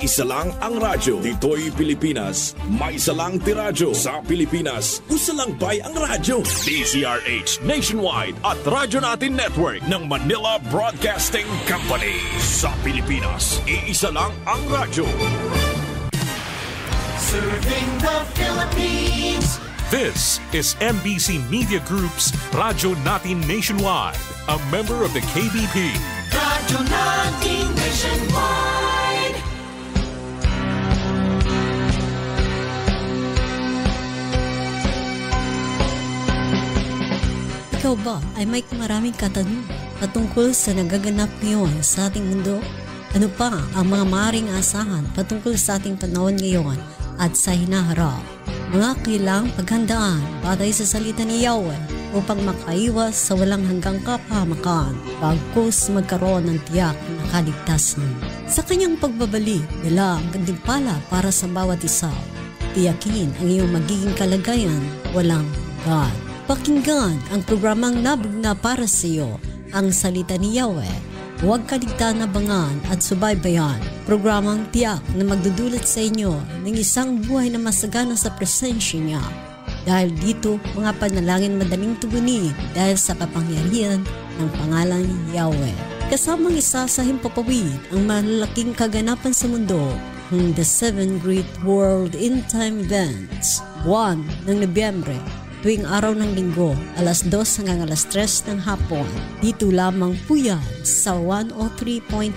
Iisa lang ang radyo. Dito'y Pilipinas. May isa lang tiradyo. Sa Pilipinas, usa lang bay ang radyo. DZRH Nationwide at Radyo Natin Network ng Manila Broadcasting Company. Sa Pilipinas, iisa lang ang radyo. Serving the Philippines. This is MBC Media Group's Radyo Natin Nationwide, a member of the KBP. Radyo Natin Nationwide. Ikaw ba ay may maraming katanungan patungkol sa nagaganap ngayon sa ating mundo? Ano pa ang mga maaaring asahan patungkol sa ating panahon ngayon at sa hinaharap? Mga kailang paghandaan batay sa salita ni Yahweh upang makaiwas sa walang hanggang kapahamakan bagkus magkaroon ng tiyak na kaligtasan. Sa kanyang pagbabalik, dala ang gantimpala para sa bawat isa. Tiyakin ang iyong magiging kalagayan walang hanggan. Pakinggan ang programang nabugna para sa iyo, ang salita ni Yahweh. Huwag kaligtan-abangan at subaybayan. Programang tiyak na magdudulot sa inyo ng isang buhay na masagana sa presensya niya. Dahil dito, mga panalangin madaling tugunin dahil sa kapangyarihan ng pangalan ni Yahweh. Kasamang isa sa himpapawid ang malalaking kaganapan sa mundo, ang The 7 Great World End Time Events. 1 ng Nobyembre, tuwing araw ng linggo, alas 2 hanggang alas 3 ng hapon. Dito lamang po yan sa 103.9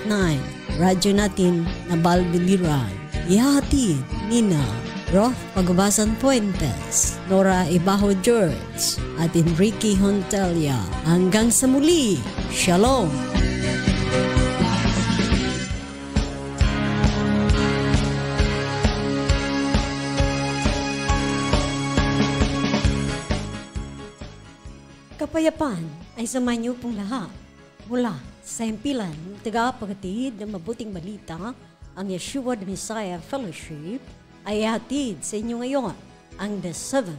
Radyo Natin na Balbiliran. Ihahatid Nina Roth Pagbabasan Fuentes, Nora Ibaho George at Enrique Hontelia. Hanggang sa muli, Shalom! Kapayapaan ay sa manyo pong lahat. Mula sa himpilan ng tagapaghatid ng mabuting balita, ang Yeshua the Messiah Fellowship ay hatid sa inyo ngayon ang The 7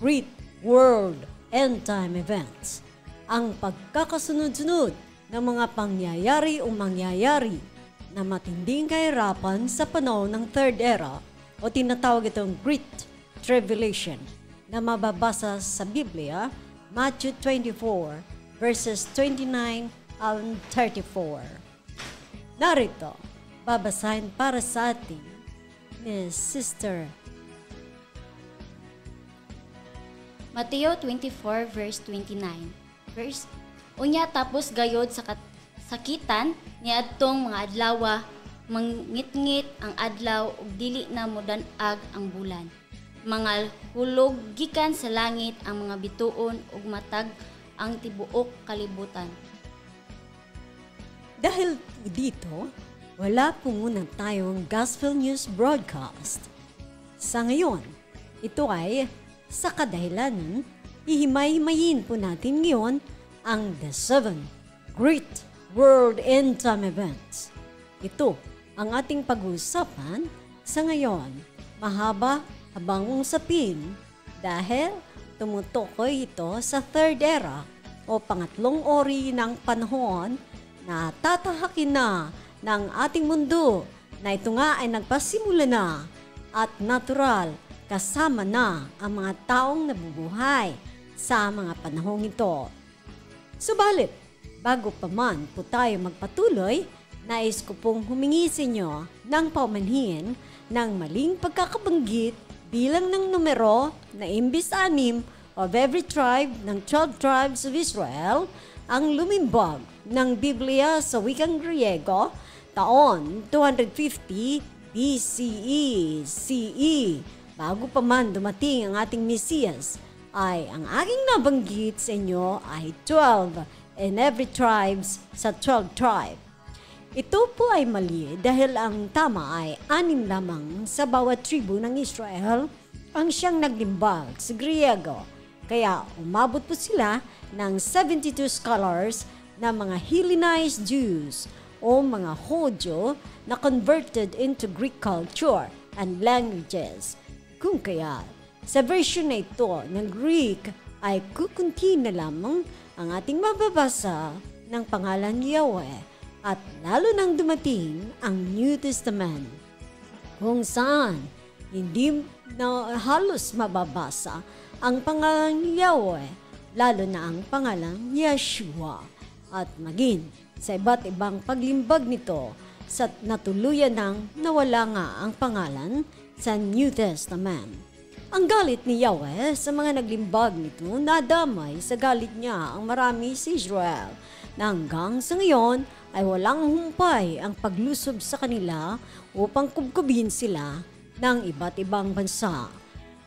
Great World End Time Events. Ang pagkakasunod-sunod ng mga pangyayari o mangyayari na matinding kahirapan sa panahon ng Third Era o tinatawag itong Great Tribulation na mababasa sa Biblia, Matthew 24, verses 29 and 34. Narito, babasahin para sa atin ni Sister Mateo 24, verse 29. Unya tapos gayod sa sakitan ni adtong mga adlaw, mangitngit ang adlaw ug dili na modan-ag ang bulan. Mga hulog gikan sa langit ang mga bituon ug matag ang tibuok kalibutan. Dahil dito, wala po muna tayong Gospel News Broadcast. Sa ngayon, ito ay sa kadahilanan, ihimay-himayin po natin ngayon ang The 7 Great World End Time Events. Ito ang ating pag-uusapan sa ngayon. Mahaba habang usapin dahil tumutukoy ito sa Third Era o pangatlong ori ng panahon na tatahakin na ng ating mundo na ito nga ay nagpasimula na at natural kasama na ang mga taong nabubuhay sa mga panahong ito. Subalit, bago pa man po tayo magpatuloy, nais ko pong humingi sa inyo ng paumanhin ng maling pagkakabanggit bilang ng numero na imbis 6 of every tribe ng 12 tribes of Israel ang lumimbag ng Biblia sa wikang Griego taon 250 BCE, CE. Bago pa man dumating ang ating Mesiyas, ay ang aking nabanggit sa inyo ay 12 in every tribes sa 12 tribe. Ito po ay mali dahil ang tama ay 6 lamang sa bawat tribu ng Israel ang siyang naglimbag sa Griego. Kaya umabot po sila ng 72 scholars na mga Hellenized Jews o mga Hodyo na converted into Greek culture and languages. Kung kaya, sa version na ito ng Greek ay kukunti na lamang ang ating mababasa ng pangalan ni Yahweh at lalo nang dumating ang New Testament. kung saan hindi na halos mababasa ang pangalan ni Yahweh, lalo na ang pangalan Yeshua, at maging sa iba't ibang paglimbag nito sa natuluyan ng nawala nga ang pangalan sa New Testament. Ang galit ni Yahweh sa mga naglimbag nito, nadamay sa galit niya ang marami sa Israel, na hanggang sa ngayon ay walang humpay ang paglusob sa kanila upang kubkubin sila ng iba't ibang bansa.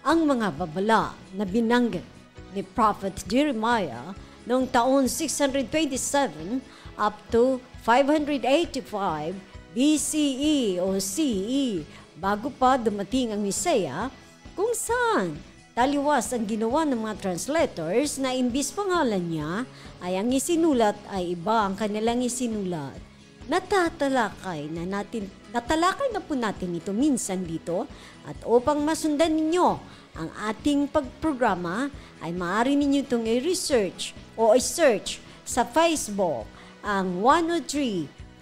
Ang mga babala na binanggit ni Prophet Jeremiah noong taon 627 up to 585 BCE o CE bago pa dumating ang Mesaya, kung saan taliwas ang ginawa ng mga translators na imbis pangalan niya ay ang isinulat ay iba ang kanilang isinulat. Natalakay na po natin ito minsan dito, at upang masundan ninyo ang ating pagprograma ay maaari ninyo itong i-research o i-search sa Facebook ang 103.9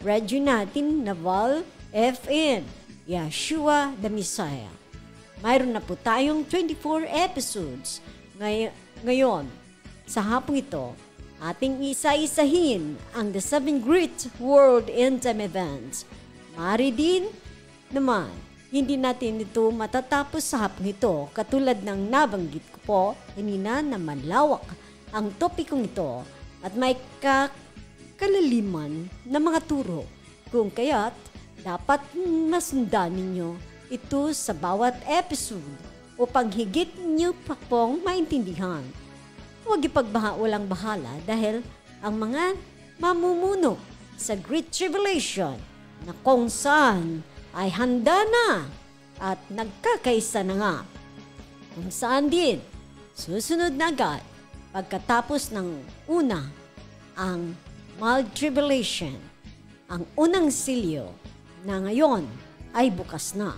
Radyo Natin Naval FM, Yeshua the Messiah. Mayroon na po tayong 24 episodes ngayon. Sa hapong ito, ating isa-isahin ang The 7 Great World End Time Events. Maaari din naman, hindi natin ito matatapos sa hapong ito, katulad ng nabanggit ko po kanina na malawak ang topikong ito at may kalaliman na mga turo, kung kaya't dapat masundan ninyo ito sa bawat episode upang higit niyo pa pong maintindihan. Huwag walang bahala dahil ang mga mamumuno sa Great Tribulation na kung saan ay handa na at nagkakaisa na nga, kung saan din susunod na agad pagkatapos ng una ang mild tribulation, ang unang silyo na ngayon ay bukas na,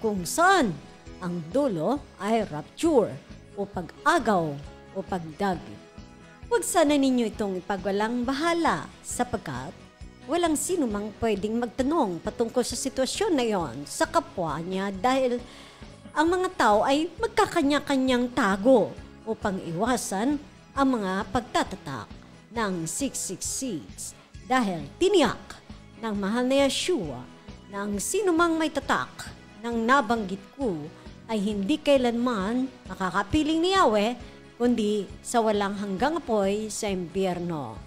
kung saan ang dulo ay rapture o pag-agaw o pagdagit. Huwag sana ninyo itong ipagwalang bahala sapagkat walang sino mang pwedeng magtanong patungkol sa sitwasyon na yon sa kapwa niya dahil ang mga tao ay magkakanya-kanyang tago upang iwasan ang mga pagtatatak ng 666 dahil tiniyak ng mahal na Yeshua na ang sino mang may tatak ng nabanggit ko ay hindi kailanman makakapiling ni Yahweh kundi sa walang hanggang apoy sa impyerno.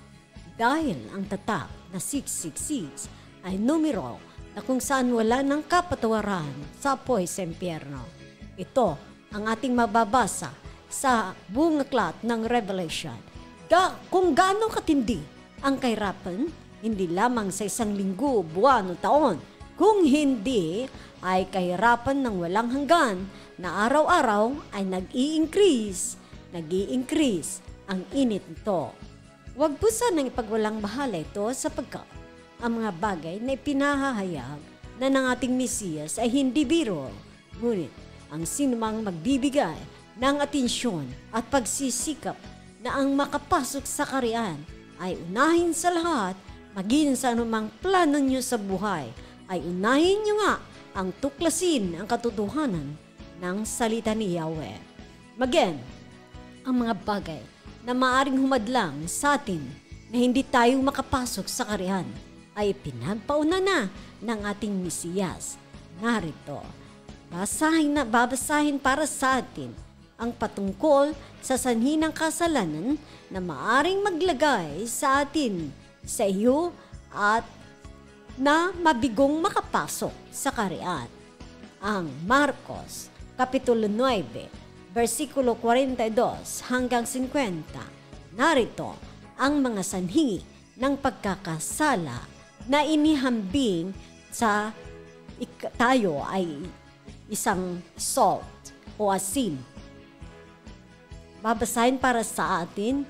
Dahil ang tatak na 666 ay numero na kung saan wala ng kapatawaran sa apoy sa impyerno. Ito ang ating mababasa sa buong aklat ng Revelation. Kung gaano katindi ang kahirapan, hindi lamang sa isang linggo, buwan o taon, kung hindi ay kahirapan ng walang hanggan na araw-araw ay nag-i-increase ang init nito. Huwag po sanang ipagwalang bahala ito sapagkat ang mga bagay na ipinahahayag na ng ating Mesiyas ay hindi biro. Ngunit ang sinumang magbibigay ng atensyon at pagsisikap na ang makapasok sa kaharian ay unahin sa lahat, maging sa anumang plano nyo sa buhay, ay unahin nyo nga ang tuklasin ang katotohanan ng salita ni Yahweh. Maging, ang mga bagay na maaring humadlang sa atin na hindi tayo makapasok sa kaharian ay pinagpauna na ng ating Mesiyas. Narito, babasahin para sa atin ang patungkol sa sanhi ng kasalanan na maaring maglagay sa atin, sa iyo at na mabigong makapasok sa kaharian. Ang Marcos, Kapitulo 9, versikulo 42 hanggang 50. Narito ang mga sanhi ng pagkakasala na inihambing sa tayo ay isang salt o asin. Babasahin para sa atin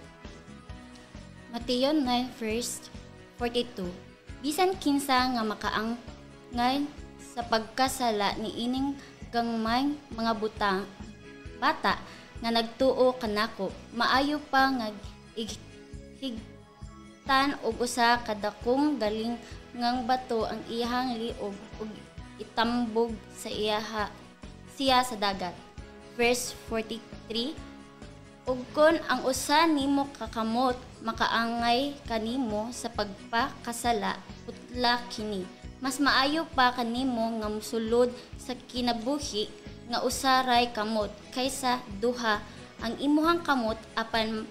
Mateo 9 verse 42. Bisan kinsa nga makaangay sa pagkasala ni ining gangmay mga bata nga nagtuo kanako, maayo pa nga higtan og usa kadakong galing ngang bato ang iyang liog ug itambog siya sa dagat. Verse 43, ug kun ang usa nimo kakamot makaangay kanimo sa pagpakasala, putla kini. Mas maayo pa kanimo nga mosulod sa kinabuhi nga usaray kamot kaysa duha ang imuhang kamot apan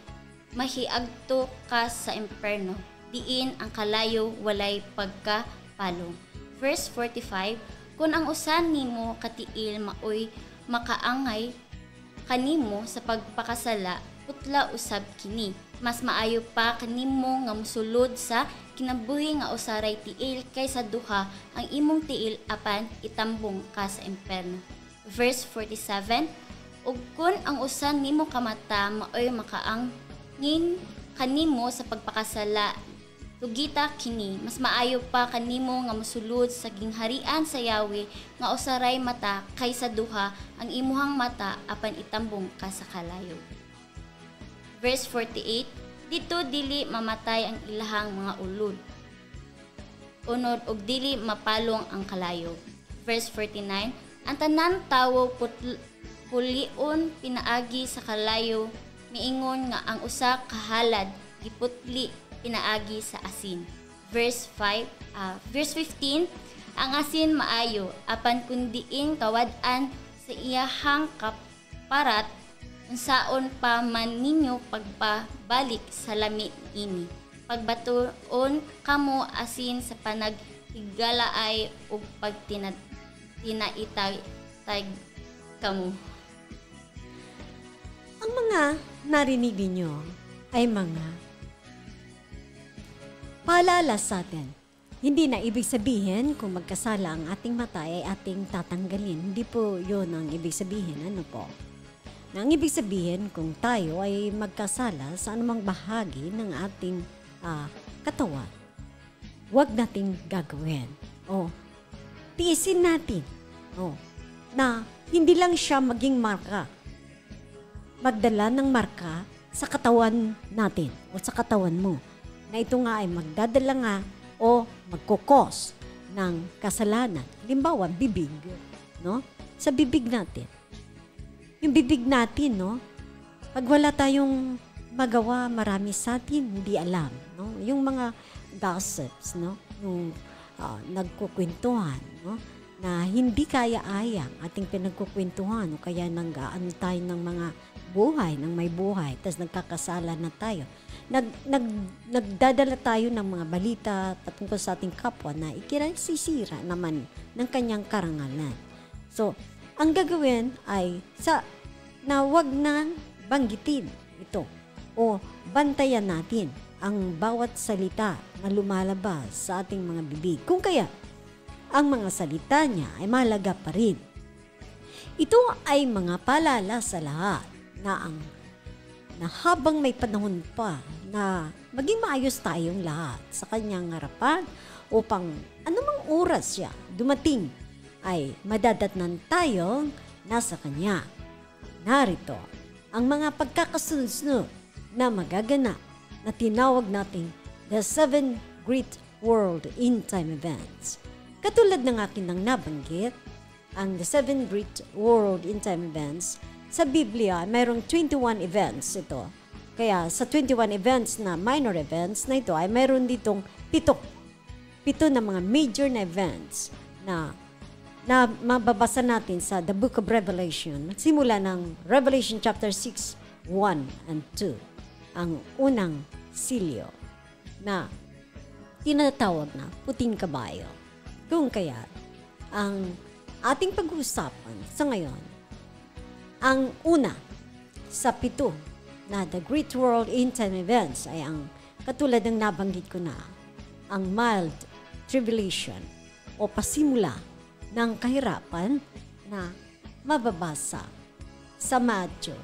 mahiagto ka sa imperno, diin ang kalayo walay pagkapalong. Verse 45, kun ang usa nimo katiil maoy makaangay kanimo sa pagpakasala, putla usab kini. Mas maayo pa kanimo nga mosulod sa kinabuhi nga usaray tiil kaysa duha ang imong tiil apan itambong ka sa imperno. Verse 47, ug kun ang usa nimo kamata maoy makaangin kanimo sa pagpakasala, tugita kini. Mas maayo pa kanimo nga mosulod sa gingharian sa Yahweh nga usaray mata kaysa duha ang imuhang mata apan itambong ka sa kalayo. Verse 48, dito dili mamatay ang ilahang mga ulod, unod og dili mapalong ang kalayo. Verse 49, ang tanan tawo pulion pinaagi sa kalayo, miingon nga ang usa kahalad giputli pinaagi sa asin. Verse 15, ang asin maayo apan kundiing kawad-an sa iyahang kaparat, unsaon pa man ninyo pagpabalik sa lami ini. Pagbatuon kamo asin sa panaghigalaay ug pagtinaitay kamo. Ang mga narinig ninyo ay mga paalala sa atin. Hindi na ibig sabihin kung magkasala ang ating mata ay ating tatanggalin. Hindi po yun ang ibig sabihin. Ano po? Ang ibig sabihin kung tayo ay magkasala sa anumang bahagi ng ating katawan, huwag nating gagawin. Tiisin natin na hindi lang siya maging marka. Magdala ng marka sa katawan natin o sa katawan mo. Na ito nga ay magdadala nga o magkukos ng kasalanan. Halimbawa, bibig. No? Sa bibig natin. Yung bibig natin, no? Pag wala tayong magawa, marami sa atin hindi alam. No? Yung mga gossips, no? Yung nagkukwentuhan, no? Na hindi kaya-ayang ating pinagkukwentuhan o kaya nag-aano tayo ng mga buhay, ng may buhay, tapos nagkakasala na tayo. Nagdadala tayo ng mga balita patungkol sa ating kapwa na ikinaisisira naman ng kanyang karangalan. So, ang gagawin ay na wag nang banggitin ito o bantayan natin ang bawat salita na lumalabas sa ating mga bibig. Kung kaya, ang mga salita niya ay mahalaga pa rin. Ito ay mga paalala sa lahat na habang may panahon pa na maging maayos tayong lahat sa kanyang harapan upang anumang oras siya dumating ay madadatnan tayong nasa kanya. Narito ang mga pagkakasunod na magaganap na tinawag nating the 7 Great World End Time Events. Katulad ng akin nang nabanggit, ang the 7 Great World End Time Events sa Biblia, mayroong 21 events ito. Kaya sa 21 events na minor events na ito ay mayroon ditong 7 na mga major na events na mababasa natin sa the Book of Revelation. Simula ng Revelation chapter 6, 1 and 2. Ang unang silyo na tinatawag na puting kabayo. Kung kaya, ang ating pag-uusapan sa ngayon, ang una sa 7 na the Great World End Time Events ay ang katulad ng nabanggit ko na, ang mild tribulation o pasimula ng kahirapan na mababasa sa Matthew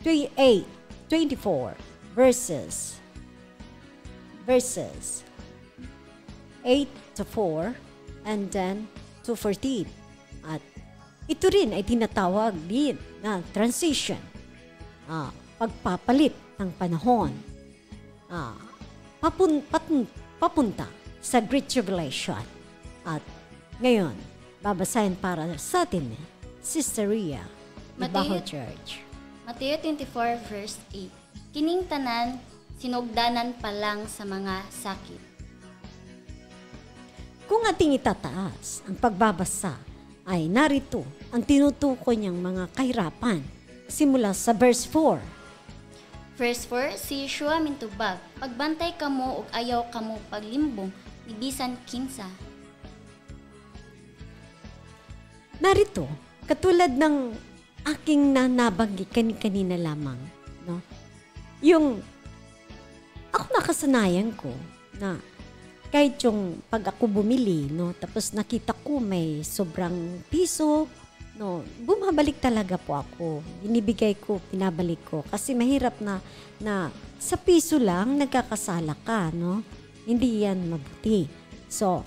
24 verses 8 to 4 and then to 14. At ito rin ay tinatawag din na transition, pagpapalit ng panahon, papunta sa Great Tribulation. At ngayon, babasahin para sa atin, Sister Ria, Ibaho Mateo- Church. Mateo 24 verse 8. Kining tanan sinugdanan pa lang sa mga sakit. Kung ating itataas ang pagbabasa, ay narito ang tinutukoy niyang mga kahirapan simula sa verse 4. Verse 4, si Yeshua mintubag, pagbantay kamo ug ayaw kamo paglimbong, ni bisan kinsa. Narito, katulad ng aking nabanggit kanina lamang, no? Yung ako nakasanayan ko na kahit yung pag ako bumili, no, tapos nakita ko may sobrang piso, no, bumabalik talaga po ako. Binibigay ko, pinabalik ko kasi mahirap na sa piso lang nagkakasala ka, no? Hindi yan mabuti. So,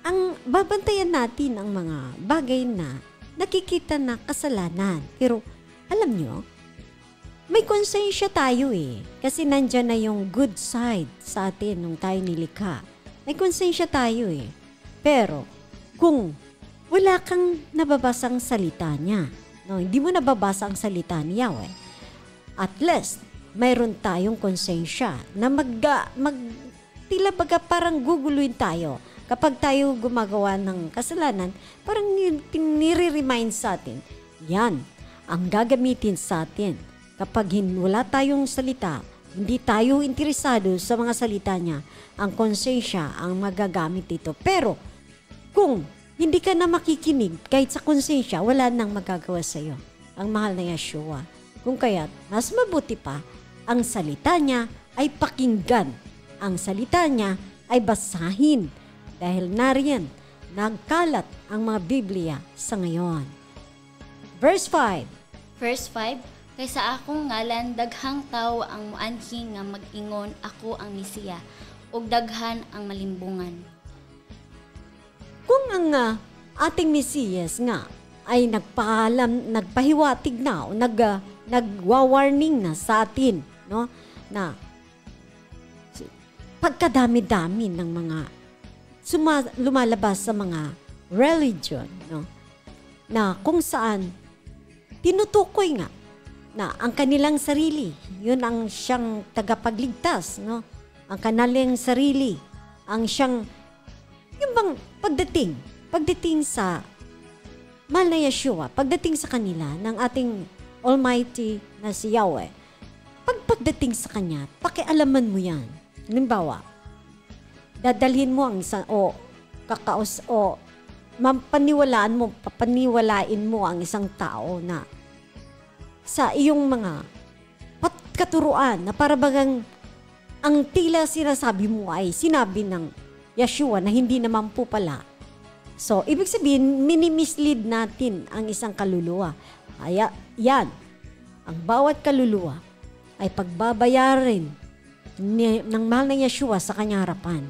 ang babantayan natin ang mga bagay na nakikita na kasalanan. Pero alam nyo, may konsensya tayo kasi nandyan na yung good side sa atin nung tayo nilikha. May konsensya tayo Pero kung wala kang nababasang salita niya, no, hindi mo nababasa ang salita ni Yahweh, at least mayroon tayong konsensya na tila baga parang guguluhin tayo. Kapag tayo gumagawa ng kasalanan, parang nire-remind sa atin, yan ang gagamitin sa atin. Kapag wala tayong salita, hindi tayo interesado sa mga salita niya, ang konsensya ang magagamit dito. Pero kung hindi ka na makikinig kahit sa konsensya, wala nang magagawa sa iyo ang mahal na Yeshua. Kung kaya't mas mabuti pa, ang salita niya ay pakinggan. Ang salita niya ay basahin. Dahil nariyan, nagkalat ang mga Biblia sa ngayon. Verse 5. Verse 5, kaysa akong ngalan daghang tawo ang muanhi nga mag-ingon ako ang Mesiya ug daghan ang malimbungan. Kung ang ating Mesiyas nga ay nagpahiwatig na o nagwa-warning na sa atin, no, na pagkadami-dami ng mga lumalabas sa mga religion, no, na kung saan tinutukoy nga na ang kanilang sarili, yun ang siyang tagapagligtas, no? Ang kanilang sarili, ang siyang, yung bang pagdating sa mahal na Yeshua, pagdating sa kanila ng ating Almighty na si Yahweh, pagdating sa Kanya, pakialaman mo yan. Halimbawa, dadalhin mo ang isang, papaniwalain mo ang isang tao na sa iyong mga katuruan na parabagang ang tila sinasabi mo ay sinabi ng Yeshua na hindi naman po pala. So, ibig sabihin, minimislead natin ang isang kaluluwa. Kaya, yan, ang bawat kaluluwa ay pagbabayarin ng mahal na Yeshua sa kanyang harapan.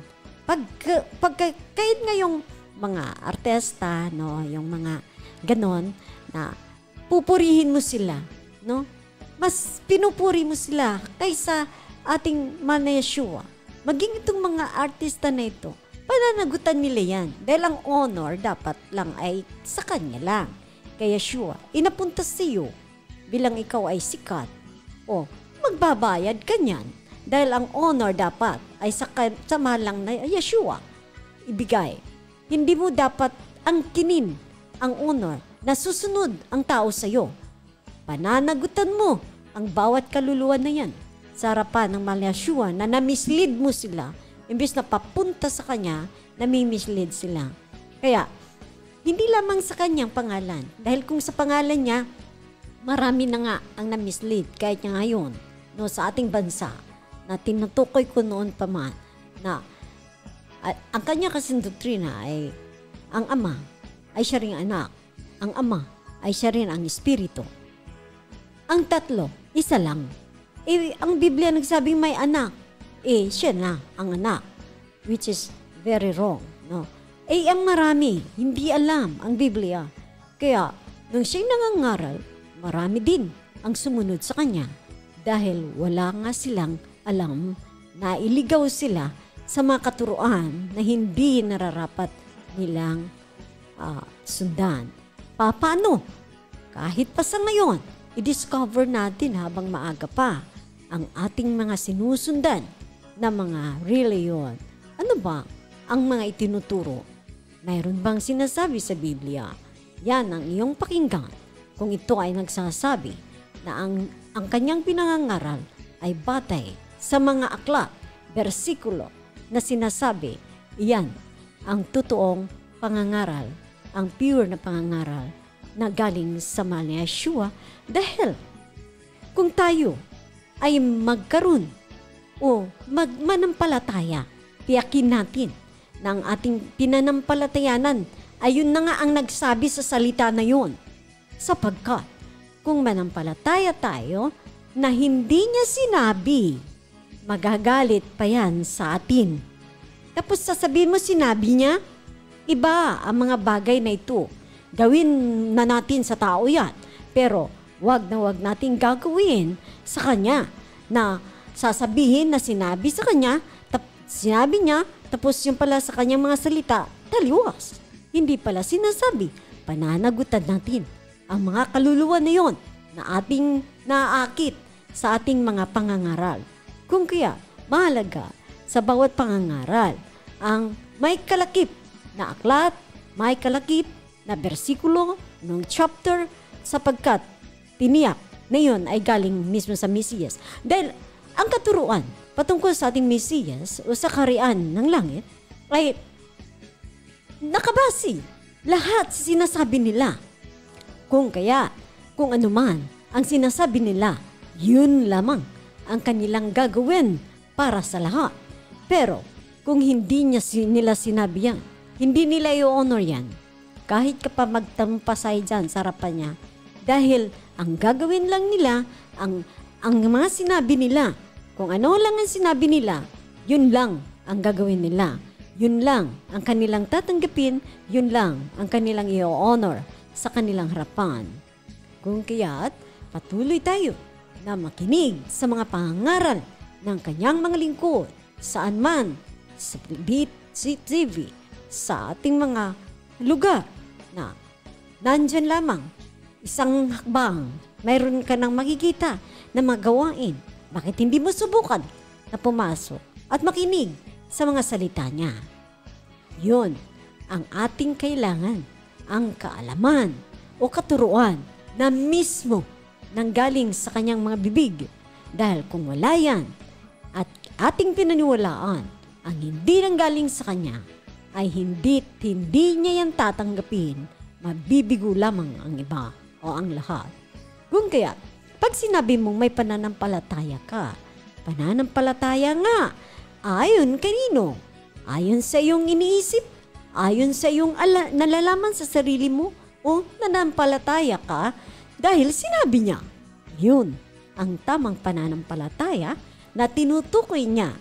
Kahit nga yung mga artista, no, yung mga ganon, na pupurihin mo sila, no? Mas pinupuri mo sila kaysa ating mahal na Yeshua. Maging itong mga artista na ito, pananagutan nila yan. Dahil ang honor dapat lang ay sa kanya lang. Kay Yeshua, inapunta sa iyo bilang ikaw ay sikat. O, magbabayad ka niyan. Dahil ang honor dapat ay sa mahal lang na Yeshua ibigay. Hindi mo dapat angkinin ang honor na susunod ang tao sa iyo. Pananagutan mo ang bawat kaluluwa na yan sa harapan ng mahal na Yeshua na namislead mo sila. Imbis na papunta sa kanya, namimislead sila. Kaya, hindi lamang sa kanyang pangalan. Dahil kung sa pangalan niya, marami na nga ang namislead kahit nga ngayon, no, sa ating bansa, na tinutukoy ko noon pa man, na ang kanya kasing doktrina ay ang Ama ay siya ring anak. Ang Ama ay siya rin ang Espiritu. Ang tatlo, isa lang. Ang Biblia nagsabing may anak. Siya na ang anak. Which is very wrong. No? Ang marami, hindi alam ang Biblia. Kaya, nung siya'y nangangaral, marami din ang sumunod sa kanya. Dahil wala nga silang alam na iligaw sila sa mga katuruan na hindi nararapat nilang sundan. Paano? Kahit pa sa ngayon, i-discover natin habang maaga pa ang ating mga sinusundan na mga reliyon. Ano ba ang mga itinuturo? Mayroon bang sinasabi sa Biblia? Yan ang iyong pakinggan kung ito ay nagsasabi na ang kanyang pinangangaral ay batay sa mga aklat, bersikulo na sinasabi, iyan ang totoong pangangaral, ang pure na pangangaral na galing sa mahal ni Yeshua. Dahil kung tayo ay magkaroon o manampalataya, tiyakin natin na ang ating pinanampalatayanan ay yun na nga ang nagsabi sa salita na yun. Sapagkat kung manampalataya tayo na hindi niya sinabi, magagalit pa yan sa atin. Tapos sasabihin mo sinabi niya, iba ang mga bagay na ito. Gawin na natin sa tao yan. Pero wag nating gagawin sa kanya na sasabihin na sinabi sa kanya, sinabi niya, tapos yung pala sa kanyang mga salita, taliwas. Hindi pala sinasabi, pananagutan natin ang mga kaluluwa na yon na ating naakit sa ating mga pangangaral. Kung kaya, mahalaga sa bawat pangangaral ang may kalakip na aklat, may kalakip na bersikulo ng chapter sapagkat tiniyak na yun ay galing mismo sa Mesiyas. Dahil ang katuruan patungkol sa ating Mesiyas o sa kaharian ng langit ay nakabase lahat sa sinasabi nila. Kung kaya, kung anuman ang sinasabi nila, yun lamang ang kanilang gagawin para sa lahat. Pero kung hindi nila sinabi yan, hindi nila i-honor yan, kahit ka pa magtampasay dyan sa harapan niya, dahil ang gagawin lang nila, ang mga sinabi nila, kung ano lang ang sinabi nila, yun lang ang gagawin nila. Yun lang ang kanilang tatanggapin, yun lang ang kanilang i-honor sa kanilang harapan. Kung kaya't patuloy tayo na makinig sa mga pangangaral ng kanyang mga lingkod, saan man, sa TV, sa ating mga lugar na nandyan lamang, isang hakbang, mayroon ka nang makikita na magawain. Bakit hindi mo subukan na pumasok at makinig sa mga salita niya? Yun ang ating kailangan, ang kaalaman o katuruan na mismo nanggaling sa kanyang mga bibig. Dahil kung wala yan at ating pinaniwalaan ang hindi nanggaling sa kanya, ay hindi niya yan tatanggapin, mabibigo lamang ang iba o ang lahat. Kung kaya, pag sinabi mong may pananampalataya ka, pananampalataya nga, ayon kanino? Ayon sa iyong iniisip? Ayon sa iyong nalalaman sa sarili mo? O nananampalataya ka dahil sinabi niya? Yun ang tamang pananampalataya na tinutukoy niya.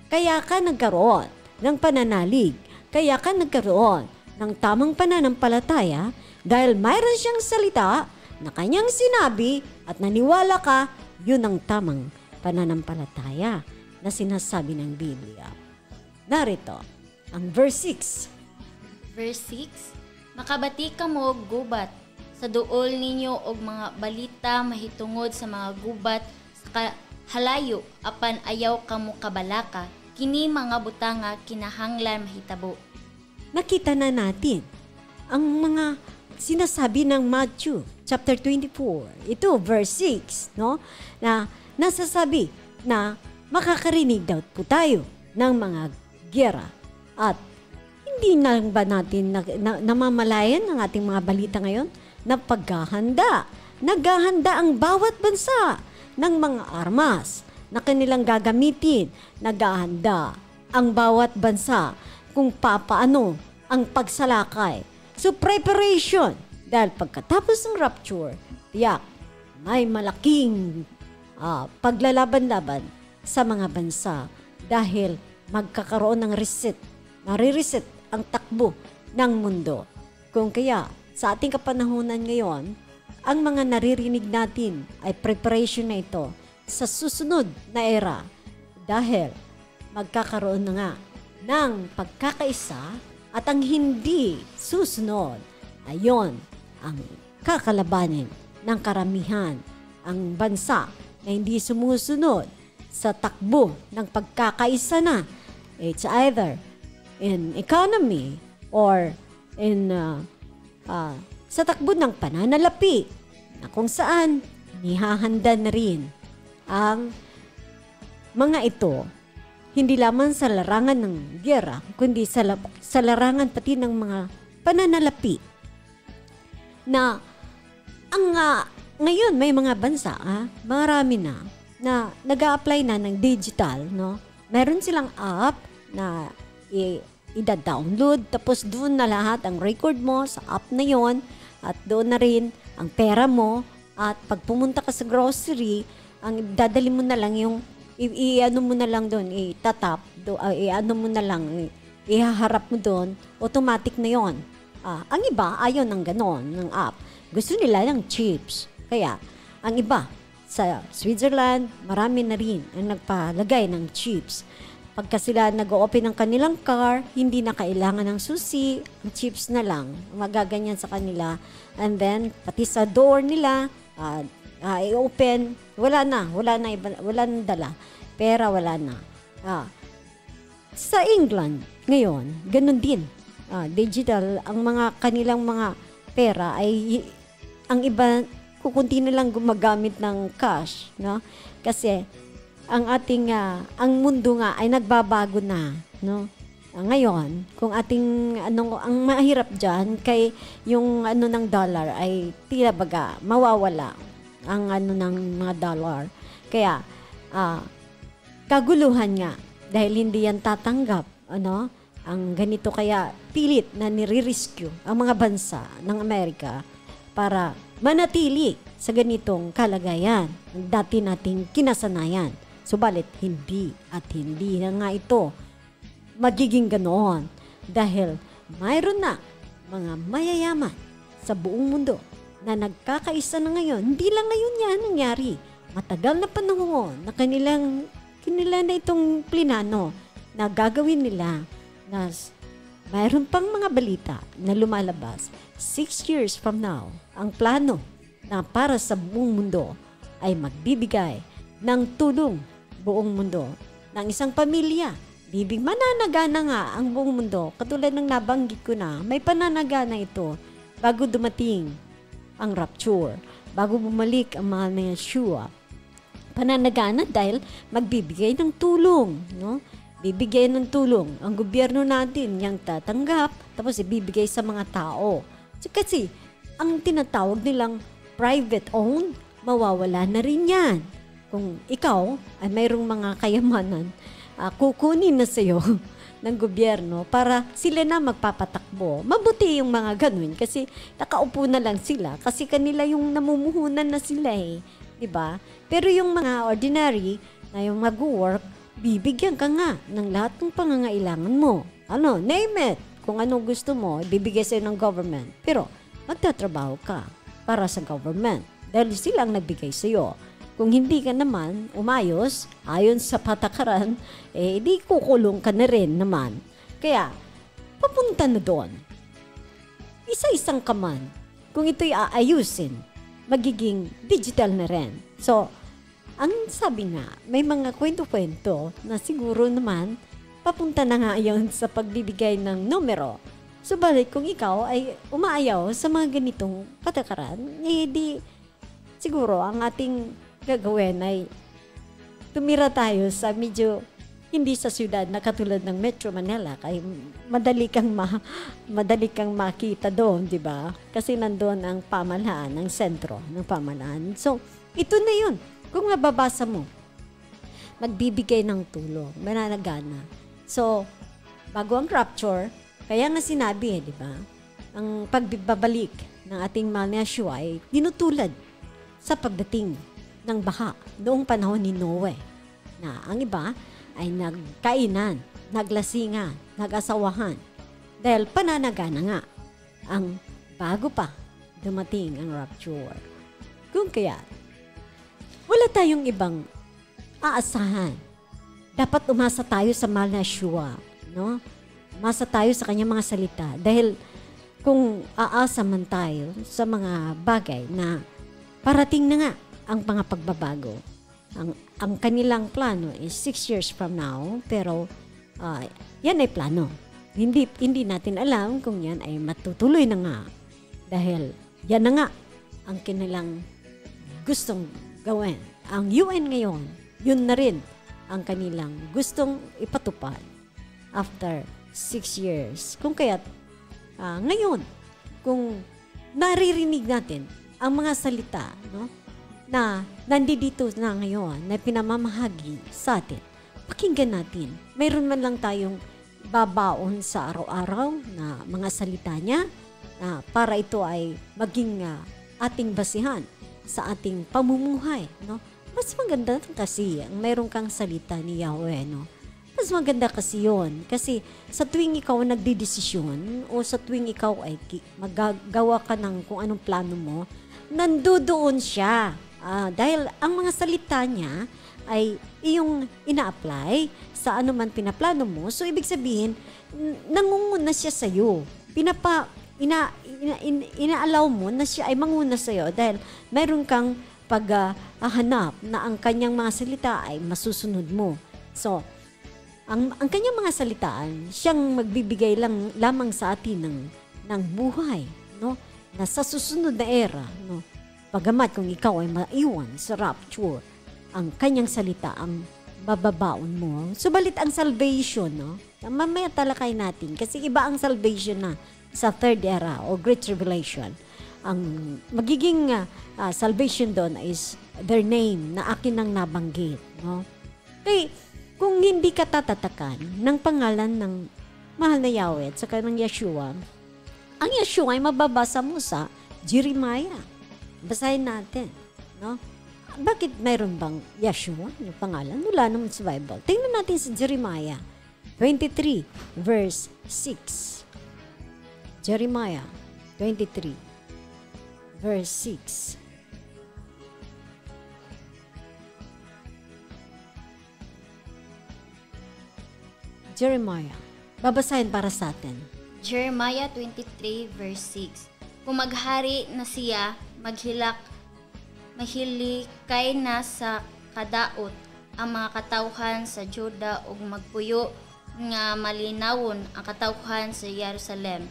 Kaya ka nagkaroon ng pananalig. Kaya ka nagkaroon ng tamang pananampalataya dahil mayroon siyang salita na kanyang sinabi at naniwala ka, yun ang tamang pananampalataya na sinasabi ng Biblia. Narito ang verse 6. Verse 6, makabati kamo og gubat sa duol ninyo og mga balita mahitungod sa mga gubat sa halayo apan ayaw kamo kabalaka, kini mga butanga kinahanglan mahitabo. Nakita na natin ang mga sinasabi ng Matthew chapter 24. Ito verse 6, no? Na nasasabi na makakarinig daw po tayo ng mga giyera at hindi na ba natin namamalayan ang ating mga balita ngayon na naghahanda ang bawat bansa ng mga armas na kanilang gagamitin, naghahanda ang bawat bansa kung papaano ang pagsalakay. So preparation, dahil pagkatapos ng rapture, tiyak, may malaking paglalaban-laban sa mga bansa dahil magkakaroon ng marireset ang takbo ng mundo. Kung kaya, sa ating kapanahunan ngayon, ang mga naririnig natin ay preparation na ito sa susunod na era dahil magkakaroon na nga ng pagkakaisa at ang hindi susunod Ayon ang kakalabanin ng karamihan ang bansa na hindi sumusunod sa takbo ng pagkakaisa na. It's either in economy or in sa takbo ng pananalapi na kung saan nihahanda na rin ang mga ito hindi lamang sa larangan ng giyera kundi sa larangan pati ng mga pananalapi na ngayon may mga bansa, marami na nag-a-apply na ng digital, no? Meron silang app na i-download tapos doon na lahat ang record mo sa app na yon at doon na rin ang pera mo at pag pumunta ka sa grocery, ang dadali mo na lang yung i-ano mo na lang doon, itatap, i-ano mo na lang, ihaharap mo doon, automatic na yon. Ang iba, ayaw ng ganon, ng app. Gusto nila ng chips. Kaya, ang iba, sa Switzerland, marami na rin ang nagpalagay ng chips. Pagka sila nag-open ng kanilang car, hindi na kailangan ng susi, ang chips na lang, magaganyan sa kanila. And then, pati sa door nila, i-open, wala na dala. Pera, wala na. Sa England, ngayon, ganun din. Digital, ang mga kanilang mga pera ay ang iba kukunti na lang gumagamit ng cash, no? Kasi ang ating ang mundo nga ay nagbabago na, no? Ngayon, kung ating ang mahirap diyan kay yung ng dollar ay tila baga mawawala ang ng mga dollar. Kaya kaguluhan nga dahil hindi yan tatanggap, ang ganito kaya pilit na nire-rescue ang mga bansa ng Amerika para manatili sa ganitong kalagayan ang dati nating kinasanayan. Subalit hindi na nga ito magiging ganoon dahil mayroon na mga mayayaman sa buong mundo na nagkakaisa na ngayon. Hindi lang ngayon yan nangyari. Matagal na panahon na kanila na itong plinano na gagawin nila na mayroon pang mga balita na lumalabas 6 years from now, ang plano na para sa buong mundo ay magbibigay ng tulong buong mundo ng isang pamilya. Mananagana nga ang buong mundo. Katulad ng nabanggit ko na, may pananagana ito bago dumating ang rapture, bago bumalik ang mga Yeshua. Pananagana dahil magbibigay ng tulong, no? Bibigay ng tulong. Ang gobyerno natin yung tatanggap, tapos ibibigay sa mga tao. Kasi, ang tinatawag nilang private owned, mawawala na rin yan. Kung ikaw ay mayroong mga kayamanan, kukunin na sa'yo ng gobyerno para sila na magpapatakbo. Mabuti yung mga ganun kasi nakaupo na lang sila kasi kanila yung namumuhunan na sila diba? Pero yung mga ordinary na yung mag-work, bibigyan ka nga ng lahat ng pangangailangan mo. Name it. Kung ano gusto mo, ibibigay sa'yo ng government. Pero magtatrabaho ka para sa government dahil silang nagbigay sa'yo. Kung hindi ka naman umayos, ayon sa patakaran, di kukulong ka na rin naman. Kaya, papunta na doon. Isa-isang kaman. Kung ito'y aayusin, magiging digital na rin. So, ang sabi nga, may mga kwento-kwento na siguro naman papunta na nga yun sa pagbibigay ng numero. Subalit kung ikaw ay umaayaw sa mga ganitong patakaran, di siguro ang ating gagawin ay tumira tayo sa medyo hindi sa syudad na katulad ng Metro Manila kaya madali kang makita doon, di ba? Kasi nandoon ang pamahalaan, ang sentro ng pamahalaan. So, ito na yun. Kung mababasa mo, magbibigay ng tulong, mananagana. So, bago ang rapture, kaya nga sinabi, di ba? Ang pagbabalik ng ating mahal na Yeshua ay dinutulad sa pagdating ng baha noong panahon ni Noe. Na ang iba ay nagkainan, naglasingan, nag-asawahan. Dahil pananagana nga ang bago pa dumating ang rapture. Kung kaya, wala tayong ibang aasahan. Dapat umasa tayo sa mahal na Yeshua, no? Umasa tayo sa kanyang mga salita. Dahil kung aasa man tayo sa mga bagay na parating na nga ang mga pagbabago. Ang kanilang plano is 6 years from now, pero yan ay plano. Hindi natin alam kung yan ay matutuloy na nga. Dahil yan na nga ang kanilang gustong gawin. Ang UN ngayon, yun na rin ang kanilang gustong ipatupad after 6 years. Kung kaya't ngayon, kung naririnig natin ang mga salita, no, na nandito na ngayon, na pinamamahagi sa atin, pakinggan natin. Mayroon man lang tayong babaon sa araw-araw na mga salita niya na para ito ay maging ating basihan sa ating pamumuhay. No? Mas maganda kasi ang mayroon kang salita ni Yahweh, no? Mas maganda kasi yun. Kasi sa tuwing ikaw nagdidesisyon o sa tuwing ikaw ay magagawa ka ng kung anong plano mo, nandoon siya. Dahil ang mga salita niya ay iyong ina-apply sa anuman pinaplano mo. So, ibig sabihin, nangunguna siya sa'yo. Ina-allow mo na siya ay manguna sa'yo dahil mayroon kang paghahanap na ang kanyang mga salita ay masusunod mo. So, ang kanyang mga salitaan, siyang magbibigay lamang sa atin ng buhay, no? Na sa susunod na era, no? Pagamat kung ikaw ay maiwan sa rapture, ang kanyang salita ang bababaon mo. Subalit ang salvation, no? Mamaya talakay natin kasi iba ang salvation na sa third era o Great Tribulation. Ang magiging salvation doon is their name na akin ang nabanggit, no? Kaya kung hindi ka tatatakan ng pangalan ng mahal na Yahweh at saka ng Yeshua, ang Yeshua ay mababasa mo sa Jeremiah. Basahin natin, no? Bakit mayroon bang Yeshua, yung pangalan? Wala naman sa Bible. Tingnan natin sa Jeremiah 23 verse 6. Jeremiah 23 verse 6. Jeremiah. Babasahin para sa atin. Jeremiah 23 verse 6. Kung maghari na siya, mahilikay na sa kadaot ang mga katawhan sa Juda ug magpuyo nga malinawon ang katawhan sa Jerusalem.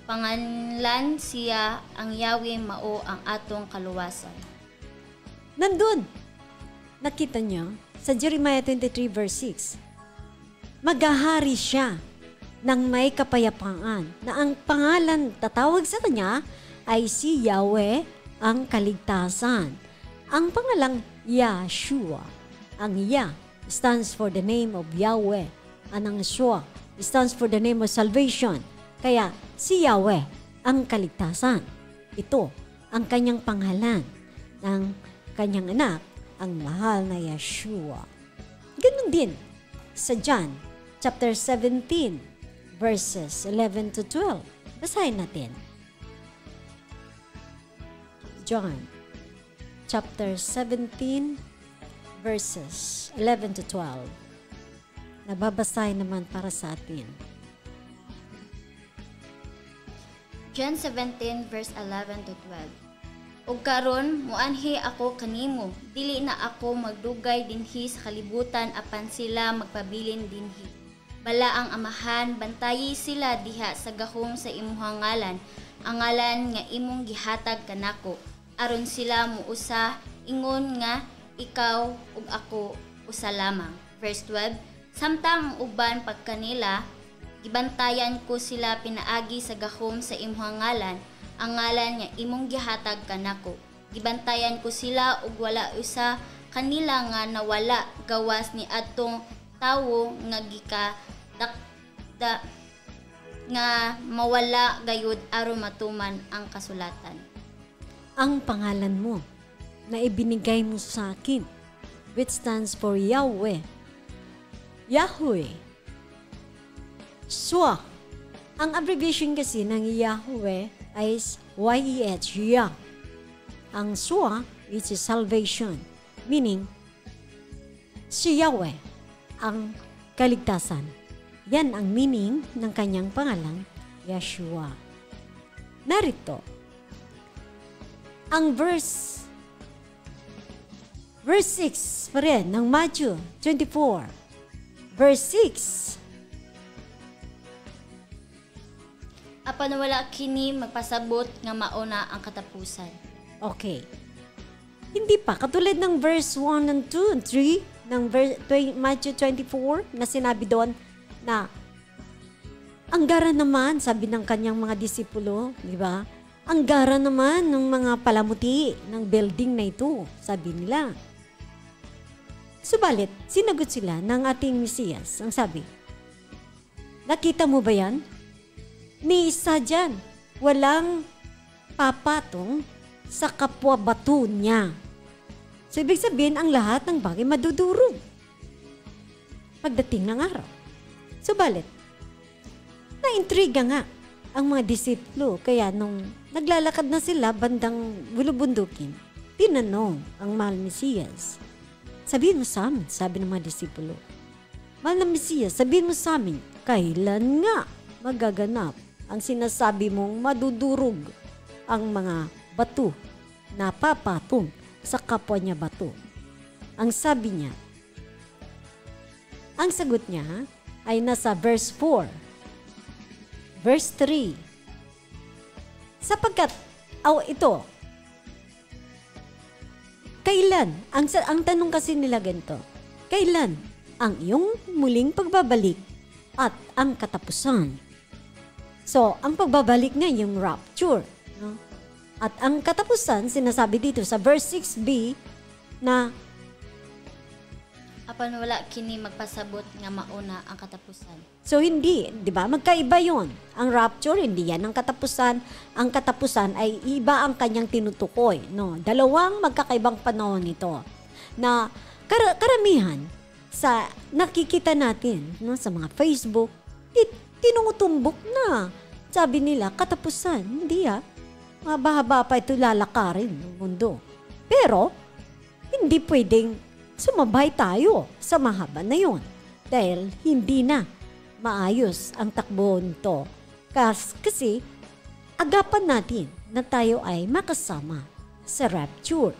Panganlan siya ang Yahweh mao ang atong kaluwasan. Nandun. Nakita niyo sa Jeremiah 23 verse 6. Maghahari siya ng may kapayapaan na ang pangalan tatawag sa kanya ay si Yahweh ang kaligtasan. Ang pangalang Yeshua, ang Ya stands for the name of Yahweh. Ang Shua stands for the name of salvation. Kaya si Yahweh ang kaligtasan. Ito ang kanyang pangalan ng kanyang anak, ang mahal na Yeshua. Ganun din sa John chapter 17 verses 11 to 12. Basahin natin. John chapter 17 verses 11 to 12. Nababasahin naman para sa atin. John 17 verse 11 to 12. Ug karon muanhi ako kanimo, dili na ako magdugay dinhi sa kalibutan apan sila magpabilin dinhi. Bala ang amahan, bantayi sila diha sa gahom sa imuhang ngalan, ang ngalan nga imong gihatag kanako, aron sila muusa, ingon nga ikaw ug ako usa lamang. Verse 12, samtang ang uban pagkanila, gibantayan ko sila pinaagi sa gahom sa imuhang ngalan, ang ngalan nga imong gihatag kanako. Gibantayan ko sila ug wala usa kanila nga nawala gawas ni adtong tawo nga nga mawala gayud aron matuman ang kasulatan. Ang pangalan mo na ibinigay mo sa akin, which stands for Yahweh. Yahweh. Shua. Ang abbreviation kasi ng Yahweh ay YEH, Yah. Ang Shua, which is salvation, meaning si Yahweh ang kaligtasan. Yan ang meaning ng kanyang pangalang, Yeshua. narito, ang verse 6 pa rin ng Matthew 24, verse 6. Apan wala kini magpasabot nga mauna ang katapusan. Okay. Hindi pa. Katulad ng verse 1 and 2 and 3 ng Matthew 24 na sinabi doon na ang gara naman, sabi ng kanyang mga disipulo, di ba? Ang gara naman ng mga palamuti ng building na ito, sabi nila. Subalit, sinagot sila ng ating Mesiyas. Ang sabi, nakita mo ba yan? May isa dyan. Walang papatong sa kapwa bato niya. So, ibig sabihin, ang lahat ng bagay madudurog pagdating ng araw. Subalit, na-intriga nga ang mga disipulo. Kaya nung naglalakad na sila bandang bulubundukin, tinanong ang mahal Mesiyas, sabihin mo sa amin, sabi ng mga disipulo. Mahal na Mesiyas, sabihin mo sa amin, kailan nga magaganap ang sinasabi mong madudurog ang mga bato na papatong sa kapwa niya bato? Ang sabi niya, ang sagot niya ay nasa verse 4. Verse 3. Sapagkat, ito, kailan, ang tanong kasi nila ganito, kailan ang iyong muling pagbabalik at ang katapusan? So, ang pagbabalik na yung rapture. No? At ang katapusan, sinasabi dito sa verse 6b na Apan wala kini magpasabot nga mauna ang katapusan. so hindi, di ba? Magkaiba yon. Ang rapture, hindi yan ang katapusan. Ang katapusan ay iba ang kanyang tinutukoy. No? Dalawang magkakaibang panahon ito. Na karamihan sa nakikita natin no, sa mga Facebook, tinutumbok na. Sabi nila, katapusan. Hindi mahaba pa ito lalakarin ng mundo. Pero, hindi pwedeng sumabay tayo sa mahaba na yun. Dahil hindi na maayos ang takbo nito. Kasi, agapan natin na tayo ay makasama sa rapture.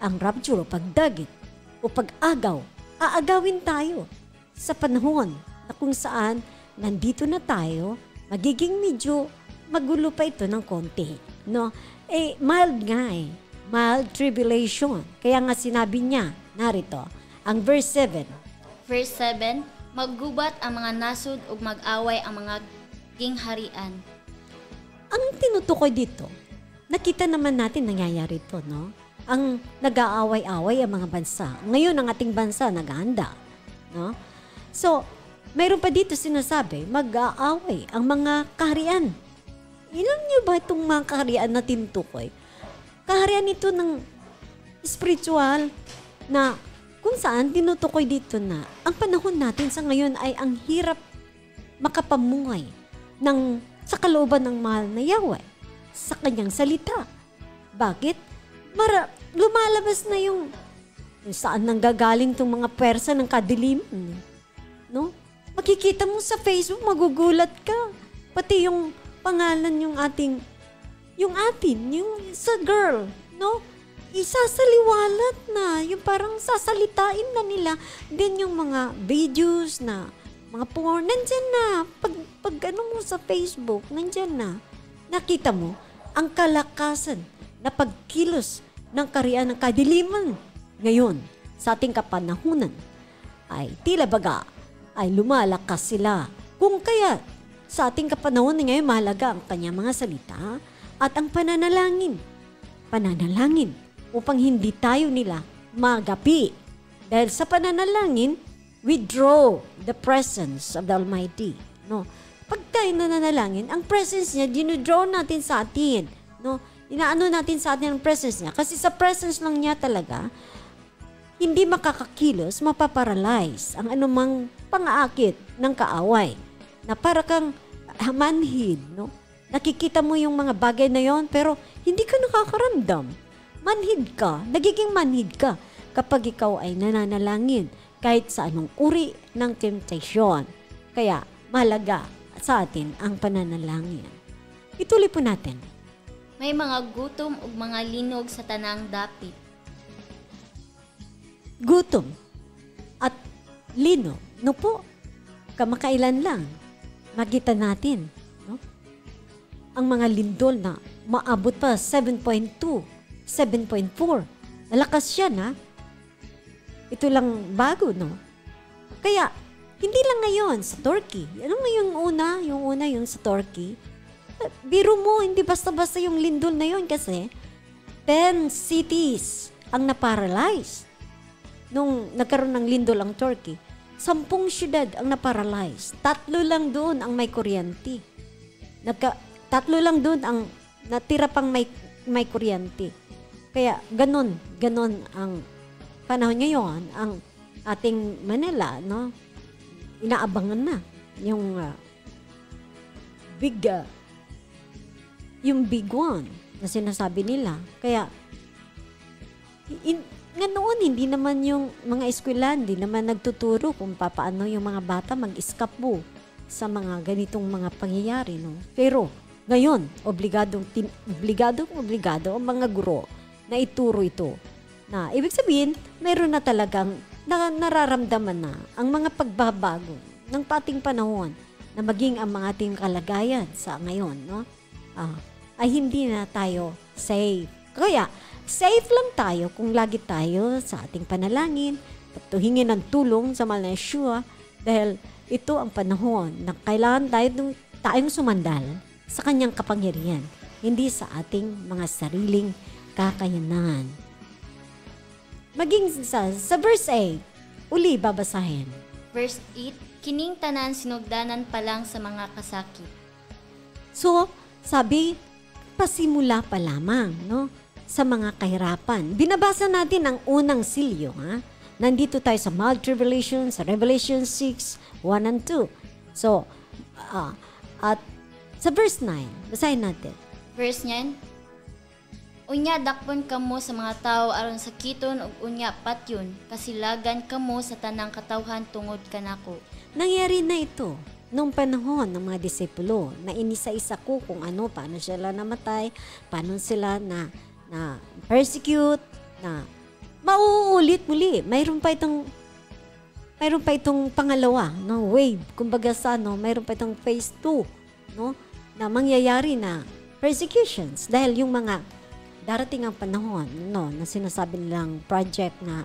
Ang rapture o pagdagit o pag-agaw, aagawin tayo sa panahon na kung saan nandito na tayo, magiging medyo magulo pa ito ng konti. No? Mild nga mild tribulation. Kaya nga sinabi niya, narito, ang verse 7. Verse 7, maggubat ang mga nasud ug mag-away ang mga gingharian. Ang tinutukoy dito, nakita naman natin nangyayari ito, no? Ang nag-aaway-away ang mga bansa. Ngayon, ang ating bansa naghahanda, no? So, mayroon pa dito sinasabi, mag-aaway ang mga kaharian. Ilan niyo ba itong mga kaharian na tinutukoy? Kaharian ito ng spiritual na kung saan tinutukoy dito na ang panahon natin sa ngayon ay ang hirap makapamuhay sa kalooban ng mahal na Yahweh sa kanyang salita. Bakit? Lumalabas na yung saan nanggagaling itong mga pwersa ng kadiliman. No? Makikita mo sa Facebook, magugulat ka. Pati yung pangalan yung sa girl, no? Isasaliwalat na, yung parang sasalitain na nila. Then yung mga videos na, mga porn, nandyan na. Pag ano mo sa Facebook, nandyan na. Nakita mo, ang kalakasan na pagkilos ng kaharian ng kadiliman ngayon sa ating kapanahunan ay tila baga ay lumalakas sila. Kung kaya sa ating kapanahunan ngayon mahalaga ang kanyang mga salita at ang pananalangin upang hindi tayo nila magapi. Dahil sa pananalangin, withdraw the presence of the Almighty. No? Pag tayo nananalangin, ang presence niya, dinidraw natin sa atin. No? Inaano natin sa atin ang presence niya. Kasi sa presence lang niya talaga, hindi makakakilos, mapaparalyze ang anumang pang-aakit ng kaaway. Na para kang manhid, no? Nakikita mo yung mga bagay na yon pero hindi ka nakakaramdam. Manhid ka, nagiging manhid ka kapag ikaw ay nananalangin kahit sa anong uri ng temptation. Kaya mahalaga sa atin ang pananalangin. Ituloy po natin May mga gutom ug mga linog sa tanang dapit. Gutom at lino, no po, kamakailan lang, makita natin, no? Ang mga lindol na maabot pa 7.2, 7.4. Nalakas siya na. Ito lang bago, no? Kaya, hindi lang ngayon sa Turkey. Ano nga yung una? Yung sa Turkey. Biro mo, hindi basta-basta yung lindol na yun kasi 10 cities ang naparalyze. Nung nagkaroon ng lindol ang Turkey, 10 syudad ang naparalyze. 3 lang doon ang may kuryente. 3 lang doon ang natira pang may kuryente. Kaya ganon ang panahon ngayon, ang ating Manila, no? Inaabangan na yung big one na sinasabi nila. Kaya nga noon, hindi naman yung mga eskwelahan, hindi naman nagtuturo kung paano yung mga bata mag-escape sa mga ganitong mga pangyayari. No? Pero ngayon, obligado ang mga guro na ituro ito. Na ibig sabihin, mayroon na talagang nararamdaman na ang mga pagbabago ng pating panahon na maging ang mga ating kalagayan sa ngayon. No? Ay hindi na tayo safe. Kaya, safe lang tayo kung lagi tayo sa ating panalangin at hingin ng tulong sa mahal na Yeshua dahil ito ang panahon na kailangan tayong sumandal sa kanyang kapangyarihan, hindi sa ating mga sariling kakayanan. Maging sa verse 8, uli babasahin. Verse 8, kining tanan sinugdanan pa lang sa mga kasakit. So, sabi, pasimula pa lamang, no? Sa mga kahirapan. Binabasa natin ang unang silyo, ha? Nandito tayo sa mild tribulation, sa Revelation 6, 1 and 2. So, at sa verse 9, basahin natin. Verse 9, unya dakpon kamo sa mga tao aron sakiton ug unya patyon, kasilagan kamo sa tanang katawhan tungod kanako. Nangyari na ito nung panahon ng mga disipulo na inisa-isa ko kung paano sila namatay, paano sila na persecute, na mauulit muli. Mayroon pa itong pangalawa, no, wave. Kumbaga mayroon pa itong phase 2, no, na mangyayari na persecutions dahil yung mga darating ang panahon, no, na sinasabi nilang project na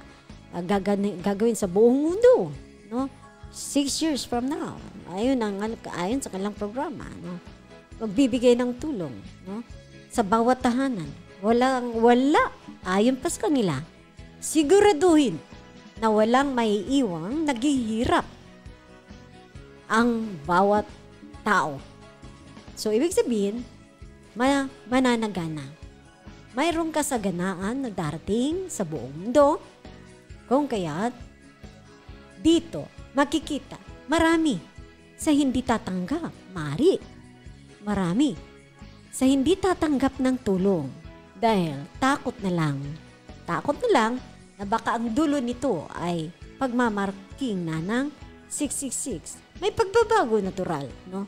gagawin sa buong mundo, no, 6 years from now. Ayon sa kanilang programa, no, magbibigay ng tulong, no, sa bawat tahanan. Wala, ayon pa sa kanila, siguraduhin na walang maiiwang naghihirap ang bawat tao. So, ibig sabihin, mananagana. Mayroong kasaganaan na darating sa buong mundo, kung kaya't dito makikita marami sa hindi tatanggap, marami sa hindi tatanggap ng tulong. Dahil takot na lang na baka ang dulo nito ay pagmamarking na ng 666. May pagbabago natural, no?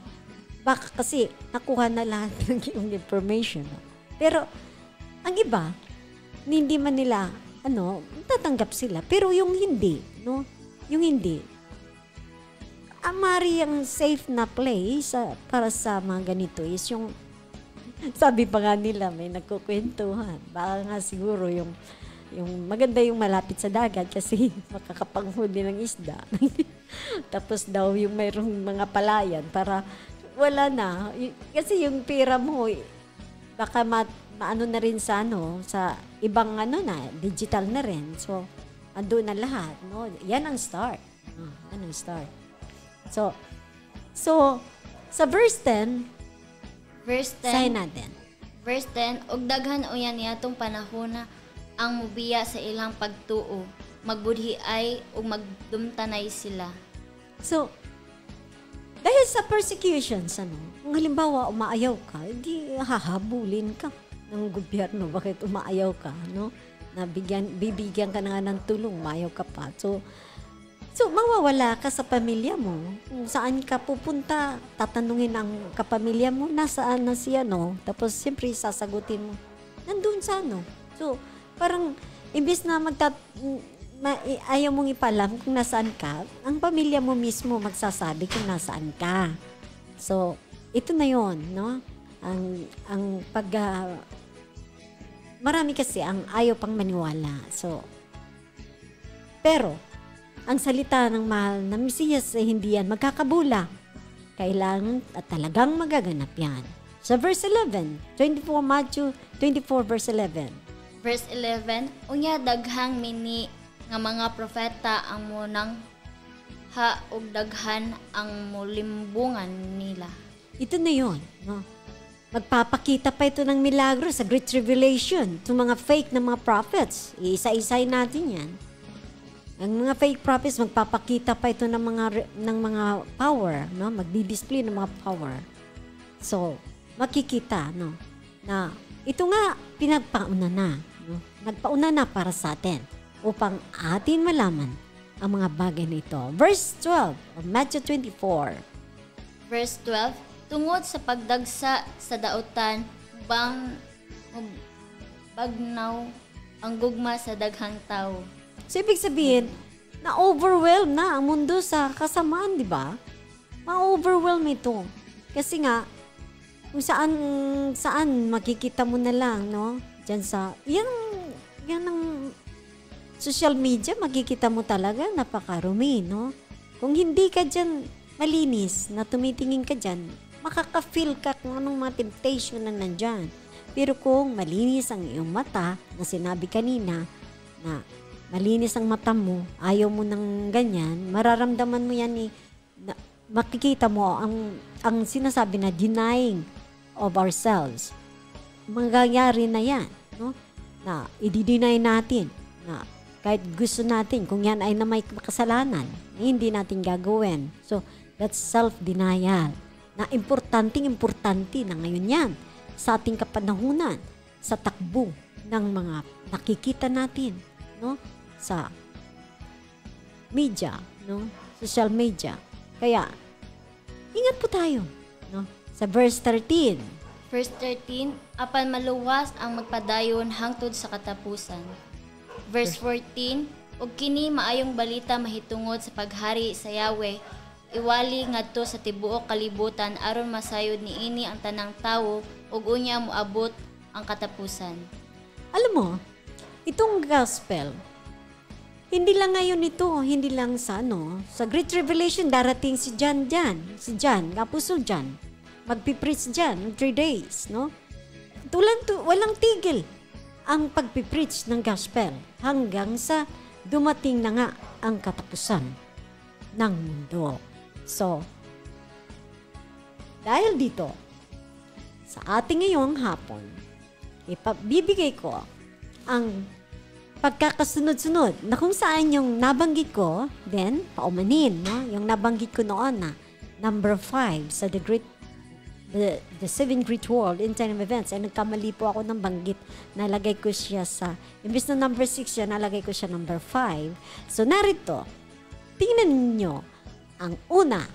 Baka kasi nakuha na lahat ng yung information. No? Pero ang iba, hindi man nila, tatanggap sila. Pero yung hindi, no? Yung hindi, amari ang safe na place para sa mga ganito is yung sabi pa nga nila, may nagkukwentuhan. Baka nga siguro yung maganda yung malapit sa dagat kasi makakapanghuli ng isda. Tapos daw yung mayroong mga palayan para wala na. Kasi yung pera mo, baka maano na rin sa ibang digital na rin. So, ando na lahat. No? Yan ang start. Yan ang start. So, sa verse 10, sahin natin. Verse 10, og daghan uyan niadtong panahon na ang mubiya sa ilang pagtuo, magbudhi ay ug magdumtanay sila. So, dahil sa persecutions, kung halimbawa umaayaw ka, hindi hahabulin ka ng gobyerno. Bakit umaayaw ka, no? Bibigyan ka na nga ng tulong, umaayaw ka pa. So, So, mawawala ka sa pamilya mo. Kung saan ka pupunta, tatanungin ang kapamilya mo, nasaan na siya, no? Tapos, siyempre, sasagutin mo, nandun sa ano. So, parang, imbis na ayaw mong ipalam kung nasaan ka, ang pamilya mo mismo magsasabi kung nasaan ka. So, ito na yon, no? Marami kasi ang ayaw pang maniwala. So, pero, ang salita ng mahal na Mesiyas ay hindi yan magkakabula. Kailangan at talagang magaganap yan. Sa verse 11, Matthew 24 verse 11. Verse 11, unya daghang mini nga mga propeta ang munang ug daghan ang mulimbungan nila. Ito na yon, no? Magpapakita pa ito ng milagro sa Great Tribulation. Itong mga fake na mga prophets. Iisa-isay natin yan. Ang mga fake prophets, magpapakita pa ito ng mga power, no? Magdi-display ng mga power. So, makikita, no? Na ito nga pinagpauna na, no? Nagpauna na para sa atin upang atin malaman ang mga bagay na ito. Verse 12 of Matthew 24. Verse 12, tungod sa pagdagsa sa dautan, bagnaw ang gugma sa daghang tao. So, ibig sabihin, na-overwhelm na ang mundo sa kasamaan, di ba? Ma-overwhelm ito. Kasi nga, kung saan makikita mo na lang, no? Diyan sa, yan ang social media, makikita mo talaga, napakarumi, no? Kung hindi ka dyan malinis, na tumitingin ka dyan, makaka-feel ka kung anong mga temptation na nandyan. Pero kung malinis ang iyong mata, na sinabi kanina, na malinis ang mata mo, ayaw mo ng ganyan, mararamdaman mo yan makikita mo ang sinasabi na denying of ourselves. Mangyayari na yan, no? Na i-deny natin na kahit gusto natin, kung yan ay na may kasalanan, hindi natin gagawin. So, that's self-denial. Na importante na ngayon yan sa ating kapanahunan, sa takbo ng mga nakikita natin, no? Sa media, no? Social media. Kaya, ingat po tayo, no? Sa verse 13. Verse 13, apan maluwas ang magpadayon hangtod sa katapusan. Verse 14, ug kini maayong balita mahitungod sa paghari sa Yahweh, iwali ngadto sa tibuok kalibutan aron masayod niini ang tanang tawo ug unya moabot ang katapusan. Alam mo, itong gospel, hindi lang ngayon ito, hindi lang sa sa Great Revelation, darating si John, Apostol John, magpipreach dyan, 3 days, no? Walang tigil ang pagpipreach ng gospel hanggang sa dumating na nga ang katapusan ng mundo. So, dahil dito, sa ating ngayong hapon, ipabibigay ko ang pagkakasunod-sunod na kung saan yung nabanggit ko, then paumanin, no? Yung nabanggit ko noon na number 5 sa the 7 Great World in Time of Events, ay nagkamali po ako ng banggit. Nalagay ko siya sa, imbis na number 6 siya, nalagay ko siya number 5. So narito, tingnan ninyo ang una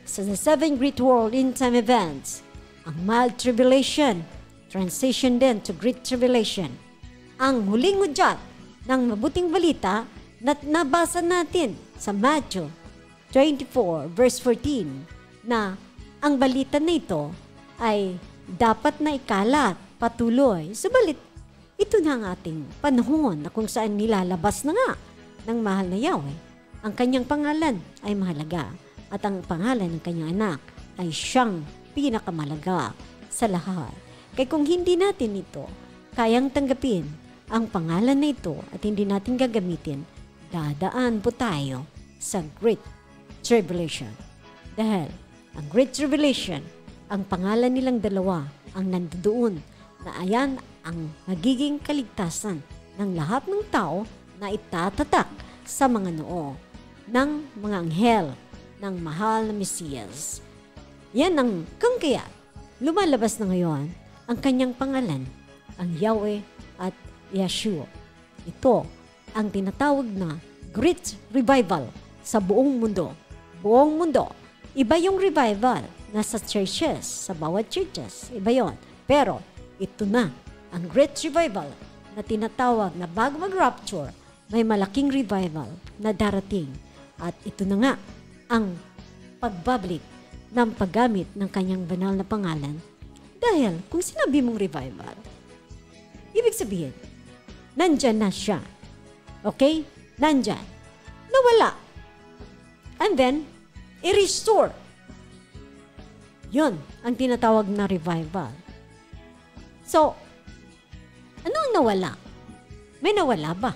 sa the 7 Great World in Time Events, ang mild tribulation, transition din to Great Tribulation. Ang huling hudyat ng mabuting balita na nabasa natin sa Matthew 24 verse 14 na ang balita na ito ay dapat na ikalat patuloy. Subalit, ito na ang ating panahon na kung saan nilalabas na nga ng mahal na Yahweh. Ang kanyang pangalan ay mahalaga at ang pangalan ng kanyang anak ay siyang pinakamalaga sa lahat. Kaya kung hindi natin ito kayang tanggapin ang pangalan na ito at hindi natin gagamitin, dadaan po tayo sa Great Tribulation. Dahil ang Great Tribulation, ang pangalan nilang dalawa ang nandoon na ayan ang magiging kaligtasan ng lahat ng tao na itatatak sa mga noo ng mga anghel ng mahal na Mesiyas. Yan ang kaya lumalabas na ngayon ang kanyang pangalan, ang Yahweh at Yeshua. Ito ang tinatawag na Great Revival sa buong mundo. Buong mundo. Iba yung revival nasa churches, sa bawat churches. Iba yon. Pero ito na, ang Great Revival na tinatawag na bago mag-rapture, may malaking revival na darating. At ito na nga, ang pagbabalik ng paggamit ng kanyang banal na pangalan. Dahil kung sinabi mong revival, ibig sabihin, nandyan na siya. Okay? Nandyan. Nawala. And then, i-restore. Yun ang tinatawag na revival. So, ano ang nawala? May nawala ba?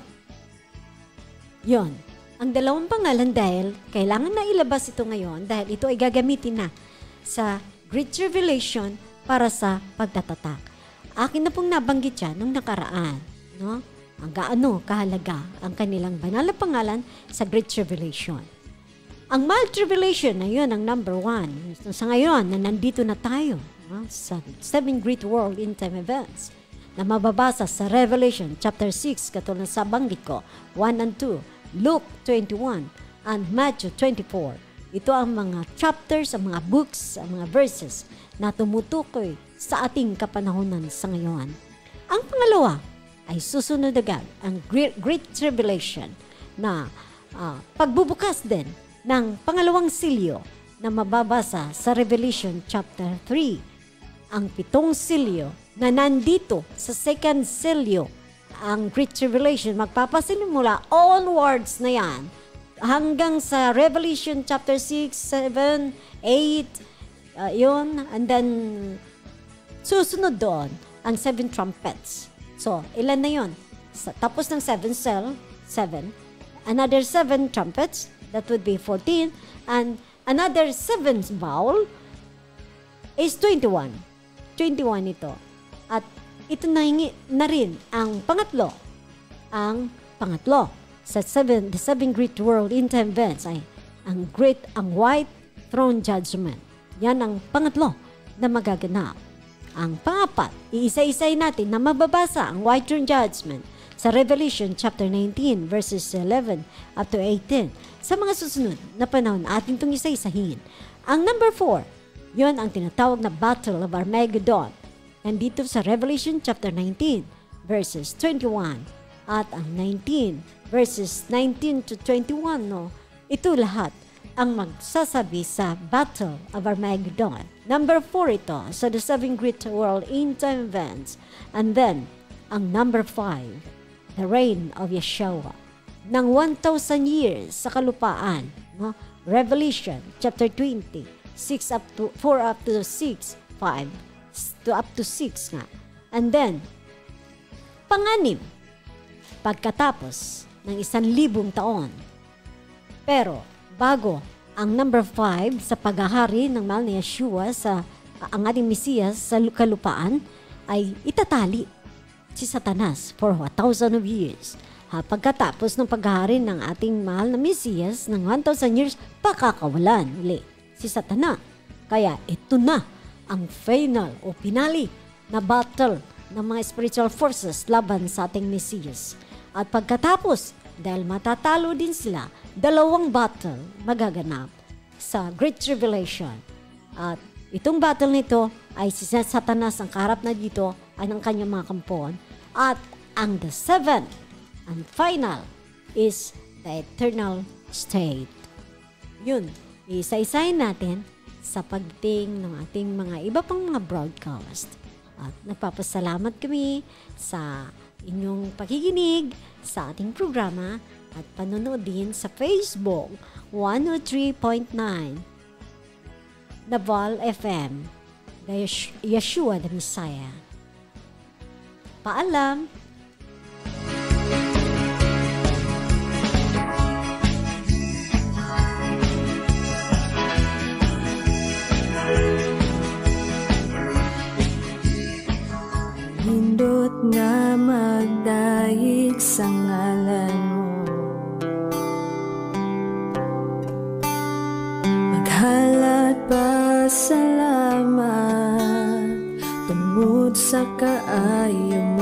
Yun. Ang dalawang pangalan dahil kailangan na ilabas ito ngayon dahil ito ay gagamitin na sa Great Revelation para sa pagtatatak. Akin na pong nabanggit yan nung nakaraan. No? Ang gaano kahalaga ang kanilang banal na pangalan sa Great Revelation. Ang Mild Tribulation na yun ang number 1. Sa ngayon na nandito na tayo sa 7 Great World End Time Events na mababasa sa Revelation chapter 6 katulad sa banggit ko 1 and 2, Luke 21 and Matthew 24. Ito ang mga chapters, ang mga books, ang mga verses na tumutukoy sa ating kapanahonan sa ngayon. Ang pangalawa ay susunod agad ang Great Tribulation na pagbubukas din ng pangalawang silyo na mababasa sa Revelation chapter 3. Ang 7 silyo na nandito sa second silyo, ang Great Tribulation, magpapasimula onwards na yan hanggang sa Revelation chapter 6, 7, 8, yun, and then susunod doon ang 7 trumpets. So, ilan na yun? Tapos ng 7 another 7 trumpets, that would be 14, and another 7 bowl is 21. 21 ito. At ito na rin ang pangatlo. Ang pangatlo sa the 7 Great World End Time Events ay ang White Throne Judgment. Yan ang pangatlo na magaganap. Ang pangapat, iisa-isay natin na mababasa ang White Throne Judgment sa Revelation chapter 19 verses 11 up to 18. Sa mga susunod na panahon, atin itong isa-isahin. Ang number 4, yon ang tinatawag na Battle of Armageddon. Nandito sa Revelation chapter 19 verses 21 at ang 19 verses 19 to 21. No? Ito lahat ang magsasabi sa Battle of Armageddon. Number 4 ito sa the 7 Great World End Time Events. And then, ang number 5, the reign of Yeshua. Ng 1,000 years sa kalupaan. No? Revelation chapter 20, 4 up to 6, 5 to up to 6 nga. And then, panganim, pagkatapos ng 1,000 taon. Pero, bago ang number 5 sa paghahari ng mahal ni Yeshua sa ang ating Mesiyas sa kalupaan ay itatali si Satanas for 1,000 of years. Pagkatapos ng paghahari ng ating mahal na Mesiyas ng 1,000 years, pakakawalan ulit si Satanas. Kaya ito na ang final o pinali na battle ng mga spiritual forces laban sa ating Mesiyas. At pagkatapos, dahil matatalo din sila, 2 battle magaganap sa Great Tribulation. At itong battle nito ay si Satanas ang kaharap na dito ay ng kanyang mga kampuan. At ang the 7th and final is the eternal state. Yun, isa-isahin natin sa pagdating ng ating mga iba pang mga broadcast. At nagpapasalamat kami sa inyong pakikinig sa ating programa at panonood din sa Facebook 103.9 Naval FM, the Yeshua the Messiah. Paalam! Nindot nga magdahig sa ngalan mo, maghalat pa salamat tungod sa kaayong